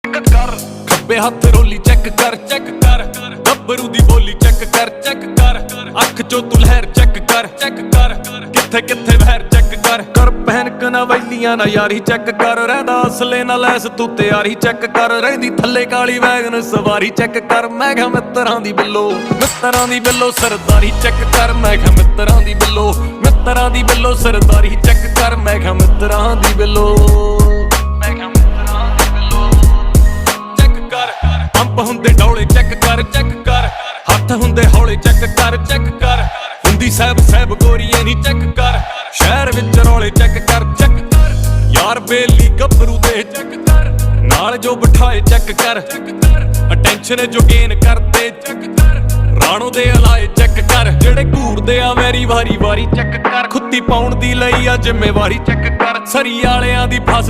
ਕਰ ਖੱਬੇ ਹੱਥ ਰੋਲੀ ਚੈੱਕ ਕਰ ਗੱਭਰੂ ਦੀ ਬੋਲੀ ਚੈੱਕ ਕਰ ਅੱਖ ਚੋਂ ਤੂੰ ਲਹਿਰ ਚੈੱਕ ਕਰ ਕਿੱਥੇ ਕਿੱਥੇ ਵਹਿਰ ਚੈੱਕ ਕਰ ਪਹਿਨ ਕਨਵੈਲੀਆਂ ਨਾ ਯਾਰੀ ਚੈੱਕ ਕਰ ਰਹਿੰਦਾ ਅਸਲੇ ਨਾਲ ਲੈਸ ਤੂੰ ਤਿਆਰੀ ਚੈੱਕ ਕਰ ਰਹਿੰਦੀ ਥੱਲੇ ਕਾਲੀ ਵੈਗਨ ਸਵਾਰੀ ਚੈੱਕ ਕਰ ਮੈਂ ਕਿਹਾ ਮਿੱਤਰਾਂ ਦੀ ਬਿੱਲੋ ਸਰਦਾਰੀ ਚੈੱਕ ਕਰ ਮੈਂ ਕਿਹਾ ਮਿੱਤਰਾਂ ਦੀ ਬਿੱਲੋ ਸਰਦਾਰੀ ਚੈੱਕ ਕਰ ਮੈਂ ਕਿਹਾ ਮਿੱਤਰਾਂ ਦੀ ਬਿੱਲੋ ਪੰਪ ਹੁੰਦੇ ਡੌਲੇ ਚੈੱਕ ਕਰ ਹੱਥ ਹੁੰਦੇ ਹੌਲੇ ਚੈੱਕ ਕਰ ਹੁੰਦੀ ਸਹਿਬ ਗੋਰੀਏ ਨੀ ਚੈੱਕ ਕਰ ਸ਼ਹਿਰ ਵਿੱਚ ਰੌਲੇ ਚੈੱਕ ਕਰ ਯਾਰ ਬੇਲੀ ਗੱਭਰੂ ਦੇ ਚੈੱਕ ਕਰ ਨਾਲ ਜੋ ਬਿਠਾਏ ਚੈੱਕ ਕਰ ਅਟੈਂਸ਼ਨ ਜੋ ਗੇਨ ਕਰਦੇ ਚੈੱਕ ਕਰ ਰਾਣੋ ਦੇ ਅਲਾਏ ਚੈੱਕ ਕਰ ਜਿਹੜੇ ਘੂਰਦੇ ਆ ਮੇਰੀ ਵਾਰੀ ਚੈੱਕ ਕਰ ਖੁੱਤੀ ਪਾਉਣ ਦੀ ਲਈ ਆ ਜ਼ਿੰਮੇਵਾਰੀ ਚੈੱਕ ਕਰ ਸਰੀ ਵਾਲਿਆਂ ਦੀ ਫਸ